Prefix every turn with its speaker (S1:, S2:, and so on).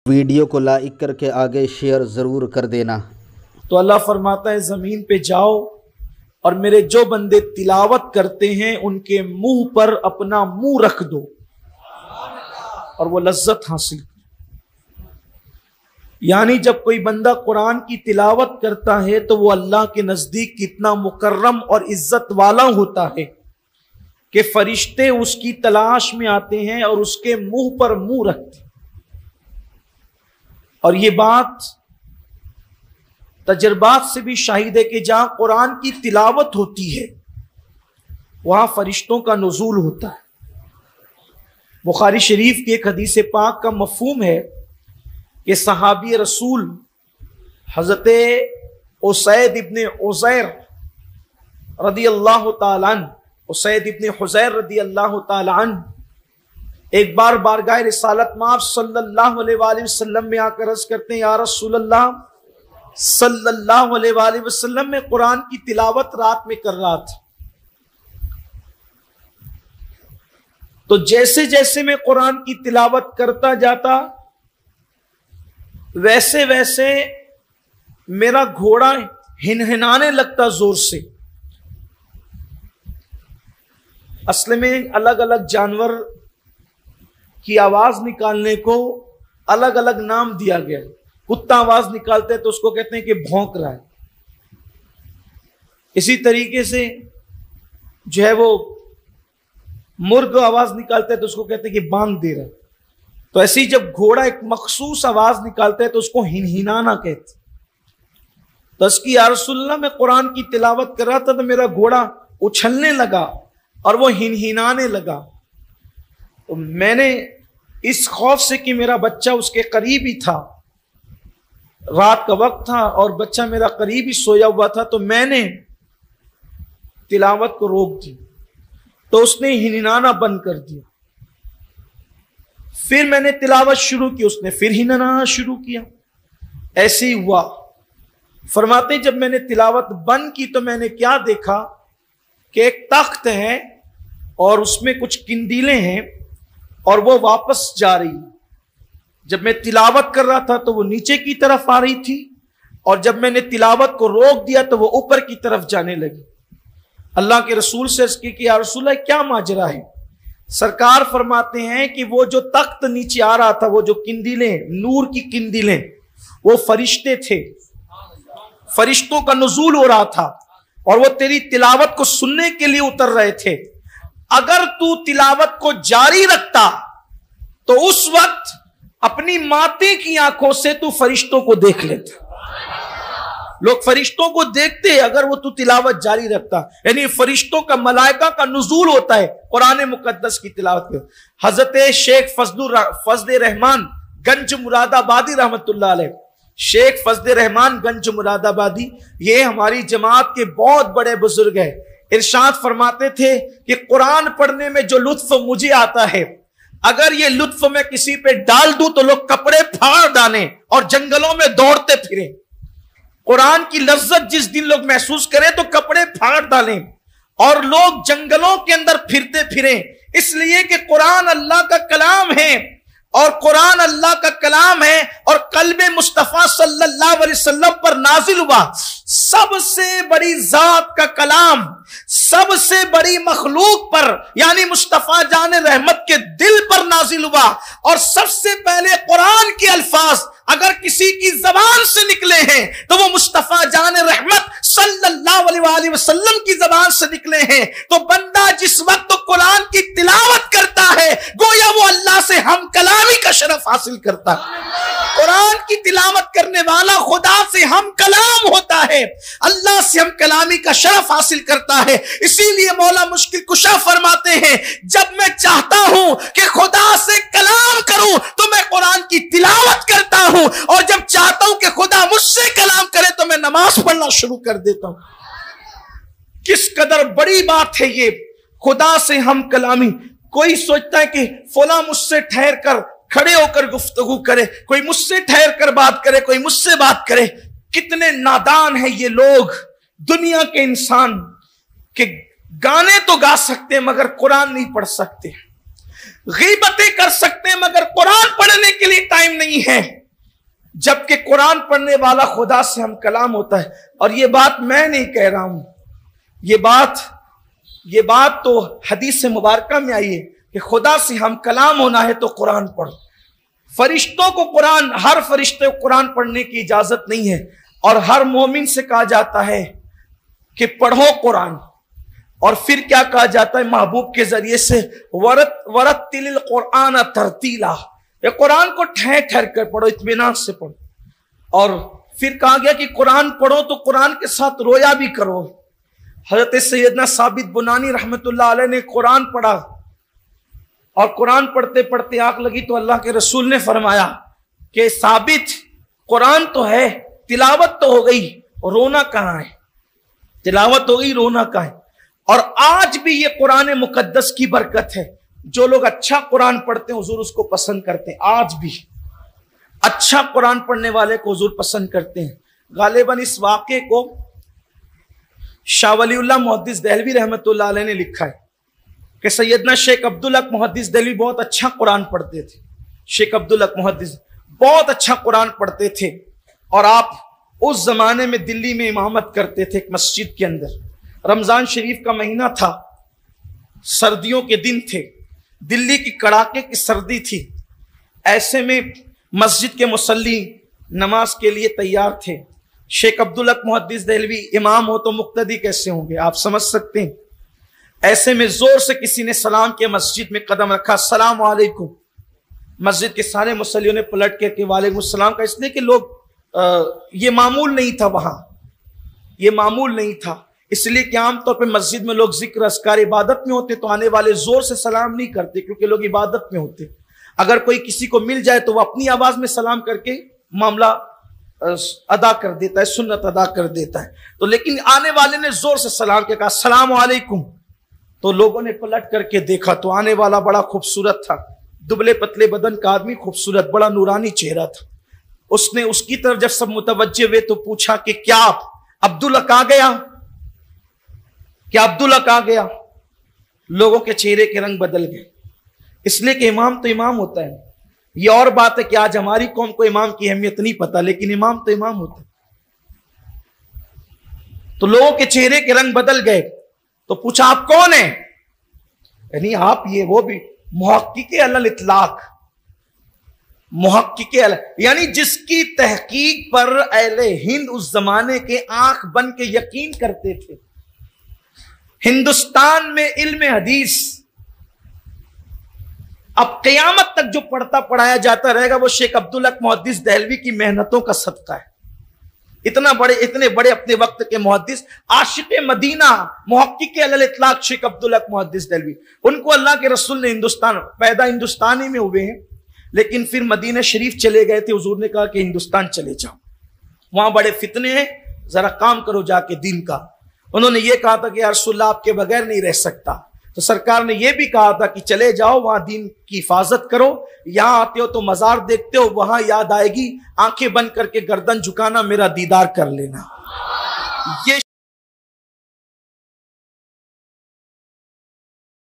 S1: Video کو like کر کے آگے شیئر ضرور کر دینا۔
S2: تو اللہ فرماتا ہے زمین پہ جاؤ اور میرے جو بندے تلاوت کرتے ہیں ان کے منہ پر اپنا منہ رکھ دو اور وہ لذت حاصل کرو۔ یعنی جب کوئی بندہ قرآن کی تلاوت کرتا ہے تو وہ اللہ کے نزدیک کتنا مکرم اور عزت والا ہوتا ہے کہ فرشتے اس کی تلاش میں آتے ہیں اور اس کے منہ پر منہ رکھتے ہیں۔ اور یہ بات تجربات سے بھی شاہد ہے کہ جہاں قرآن کی تلاوت ہوتی ہے وہاں فرشتوں کا نزول ہوتا ہے۔ بخاری شریف کی ایک حدیث پاک کا مفہوم ہے کہ صحابی رسول حضرت اسید ابن عزیر رضی اللہ تعالیٰ عنہ، اسید ابن حزیر رضی اللہ تعالیٰ عنہ ایک بار بارگاہ رسالت مآب صلی اللہ علیہ وآلہ وسلم میں آ کر عرض کرتے ہیں، یا رسول اللہ صلی اللہ علیہ وآلہ وسلم میں قرآن کی تلاوت رات میں کر رہا تھا، تو جیسے جیسے میں قرآن کی تلاوت کرتا جاتا ویسے ویسے میرا گھوڑا ہنہنانے لگتا زور سے۔ اصل میں الگ الگ جانور کی آواز نکالنے کو الگ الگ نام دیا گیا ہے۔ کتا آواز نکالتے تو اس کو کہتے ہیں کہ بھونک رہا ہے، اسی طریقے سے جو ہے وہ مرغ آواز نکالتے تو اس کو کہتے ہیں کہ بانگ دے رہا ہے۔ تو ایسی جب گھوڑا ایک مخصوص آواز نکالتے تو اس کو ہنہنانا کہتے۔ تو اس کی یا رسول اللہ میں قرآن کی تلاوت کر رہا تھا تو میرا گھوڑا اچھلنے لگا اور وہ ہنہنانے لگا، تو میں نے اس خوف سے کہ میرا بچہ اس کے قریب ہی تھا، رات کا وقت تھا اور بچہ میرا قریب ہی سویا ہوا تھا، تو میں نے تلاوت کو روک دی تو اس نے ہنہنانا بند کر دیا۔ پھر میں نے تلاوت شروع کی، اس نے پھر ہنہنانا شروع کیا، ایسے ہی ہوا۔ فرماتے جب میں نے تلاوت بند کی تو میں نے کیا دیکھا کہ ایک تخت ہے اور اس میں کچھ کندیلیں ہیں اور وہ واپس جا رہی۔ جب میں تلاوت کر رہا تھا تو وہ نیچے کی طرف آ رہی تھی اور جب میں نے تلاوت کو روک دیا تو وہ اوپر کی طرف جانے لگی۔ اللہ کے رسول سے اس کی کہ یا رسول اللہ کیا ماجرا ہے؟ سرکار فرماتے ہیں کہ وہ جو تخت نیچے آ رہا تھا، وہ جو کندیلیں، نور کی کندیلیں، وہ فرشتے تھے، فرشتوں کا نزول ہو رہا تھا اور وہ تیری تلاوت کو سننے کے لیے اتر رہے تھے۔ اگر تو تلاوت کو جاری رکھتا تو اس وقت اپنی ماتے کی آنکھوں سے تو فرشتوں کو دیکھ لیتا۔ لوگ فرشتوں کو دیکھتے اگر وہ تو تلاوت جاری رکھتا، یعنی فرشتوں کا، ملائکہ کا نزول ہوتا ہے قرآن مقدس کی تلاوت میں۔ حضرت شیخ فضل رحمان گنج مراد آبادی رحمت اللہ علیہ، شیخ فضل رحمان گنج مراد آبادی، یہ ہماری جماعت کے بہت بڑے بزرگ ہیں۔ ارشاد فرماتے تھے کہ قرآن پڑھنے میں جو لطف مجھے آتا ہے، اگر یہ لطف میں کسی پہ ڈال دوں تو لوگ کپڑے پھاڑ ڈالیں اور جنگلوں میں دوڑتے پھریں۔ قرآن کی لذت جس دن لوگ محسوس کریں تو کپڑے پھاڑ ڈالیں اور لوگ جنگلوں کے اندر پھرتے پھریں، اس لیے کہ قرآن اللہ کا کلام ہے اور قرآن اللہ کا کلام ہے اور قلب مصطفیٰ صلی اللہ علیہ وسلم پر نازل ہوا۔ سب سے بڑی ذات کا کلام سب سے بڑی مخلوق پر یعنی مصطفیٰ جان رحمت کے دل پر نازل ہوا، اور سب سے پہلے قرآن کے الفاظ اگر کسی کی زبان سے نکلے ہیں تو وہ مصطفیٰ جان رحمت صلی اللہ علیہ وآلہ وسلم کی زبان سے نکلے ہیں۔ تو بندہ جس وقت قرآن کی تلاوت کرتا ہے گویا وہ اللہ سے ہم کلامی کا شرف حاصل کرتا ہے۔ قرآن کی تلاوت کرنے والا خدا سے ہم کلام ہوتا ہے، اللہ سے ہم کلامی کا شرف حاصل کرتا ہے۔ اسی لیے مولا مشکل کشا فرماتے ہیں جب میں چاہتا ہوں کہ خدا سے کلام کروں تو میں قرآن کی تلاوت کرتا ہوں، اور جب چاہتا ہوں کہ خدا مجھ سے کلام کرے تو میں نماز پڑھنا شروع کر دیتا ہوں۔ کس قدر بڑی بات ہے یہ، خدا سے ہم کلامی۔ کوئی سوچتا ہے کہ فلاں مجھ سے ٹھہر کر کھڑے ہو کر گفتگو کرے، کوئی مجھ سے ٹھہر کر بات کرے، کوئی مجھ سے بات کرے۔ کتنے نادان ہیں یہ لوگ، دنیا کے انسان، کہ گانے تو گا سکتے ہیں مگر قرآن نہیں پڑھ سکتے، غیبتیں کر سکتے ہیں مگر قرآن پڑھنے کے لیے ٹائم نہیں ہے۔ جبکہ قرآن پڑھنے والا خدا سے ہم کلام ہوتا ہے. اور یہ بات میں نہیں کہہ رہا ہوں، یہ بات تو حدیث مبارکہ میں آئی ہے کہ خدا سے ہم کلام ہونا ہے تو قرآن پڑھ. فرشتوں کو قرآن، ہر فرشتے کو قرآن پڑھنے کی اجازت نہیں ہے، اور ہر مومن سے کہا جاتا ہے کہ پڑھو قرآن. اور پھر کیا کہا جاتا ہے محبوب کے ذریعے سے، ورتل القرآن ترتیلا، یہ قرآن کو ٹھہر ٹھہر کر پڑھو، اطمینان سے پڑھو. اور پھر کہا گیا کہ قرآن پڑھو تو قرآن کے ساتھ رویا بھی کرو. حضرت سیدنا ثابت بنانی رحمت اللہ علیہ نے قرآن پڑھا، اور قرآن پڑھتے پڑھتے آنکھ لگی تو اللہ کے رسول نے فرمایا کہ ثابت، قرآن تو ہے، تلاوت تو ہو گئی، رونا کہاں ہے؟ تلاوت ہو گئی، رونا کہاں ہے؟ اور آج بھی یہ قرآن مقدس کی برکت ہے. جو لوگ اچھا قرآن پڑھتے ہیں حضور اس کو پسند کرتے ہیں. آج بھی اچھا قرآن پڑھنے والے کو حضور پسند کرتے ہیں. غالباً اس واقعے کو شاہ ولی اللہ محدث دہلوی رحمت اللہ علیہ نے لکھا ہے کہ سیدنا شیخ عبدالحق محدث دہلوی بہت اچھا قرآن پڑھتے تھے. شیخ عبدالحق محدث بہت اچھا قرآن پڑھتے تھے، اور آپ اس زمانے میں دلی میں امامت کرتے تھے ایک مسجد کے اندر. رمضان شریف کا مہینہ تھا، سردیوں کے دن تھے، دلی کی کڑاکے کی سردی تھی. ایسے میں مسجد کے مصلی نماز کے لیے تیار تھے. شیخ عبدالحق محدث دہلوی امام ہو تو مقتدی کیسے ہوں گے، آپ سمجھ سکتے ہیں. ایسے میں زور سے کسی نے سلام کیا، مسجد میں قدم رکھا، السلام علیکم. مسجد کے سارے مصلیوں نے پلٹ کے وعلیکم السلام کا، اس لیے کہ لوگ یہ معمول نہیں تھا، وہاں یہ معمول نہیں تھا. اس لیے کہ عام طور پہ مسجد میں لوگ ذکر اذکار عبادت میں ہوتے تو آنے والے زور سے سلام نہیں کرتے، کیونکہ لوگ عبادت میں ہوتے. اگر کوئی کسی کو مل جائے تو وہ اپنی آواز میں سلام کر کے معاملہ ادا کر دیتا ہے، سنت ادا کر دیتا ہے. تو لیکن آنے والے نے زور سے سلام کیا، کہا السلام علیکم. تو لوگوں نے پلٹ کر کے دیکھا تو آنے والا بڑا خوبصورت تھا، دبلے پتلے بدن کا آدمی، خوبصورت، بڑا نورانی چہرہ تھا. اس نے اس کی طرف جب سب متوجہ ہوئے تو پوچھا کہ کیا عبدالحق آ گیا؟ کیا عبدالحق آ گیا؟ لوگوں کے چہرے کے رنگ بدل گئے، اس لیے کہ امام تو امام ہوتا ہے. یہ اور بات ہے کہ آج ہماری قوم کو امام کی اہمیت نہیں پتا، لیکن امام تو امام ہوتا ہے. تو لوگوں کے چہرے کے رنگ بدل گئے. تو پوچھا آپ کون ہیں؟ یعنی آپ یہ وہ بھی محقق علی الاطلاق، محقق یعنی جس کی تحقیق پر اہل ہند اس زمانے کے آنکھ بن کے یقین کرتے تھے. ہندوستان میں علم حدیث اب قیامت تک جو پڑھتا پڑھایا جاتا رہے گا وہ شیخ عبدالحق محدث دہلوی کی محنتوں کا صدقہ ہے. اتنے بڑے اپنے وقت کے محدث، عاشق مدینہ، محقق علی الاطلاق شیخ عبدالحق محدث دہلوی. ان کو اللہ کے رسول نے پیدا ہندوستانی میں ہوئے ہیں، لیکن پھر مدینہ شریف چلے گئے تھے. حضور نے کہا کہ ہندوستان چلے جاؤ، وہاں بڑے فتنے ہیں، ذرا کام کرو جا کے دین کا. انہوں نے یہ کہا تھا کہ یا رسول اللہ آپ کے بغیر نہیں رہ سکتا. تو سرکار نے یہ بھی کہا تھا کہ چلے جاؤ وہاں دین کی حفاظت کرو، یہاں آتے ہو تو مزار دیکھتے ہو، وہاں یاد آئے گی آنکھیں بند کر کے گردن جھکانا، میرا دیدار کر لینا. یہ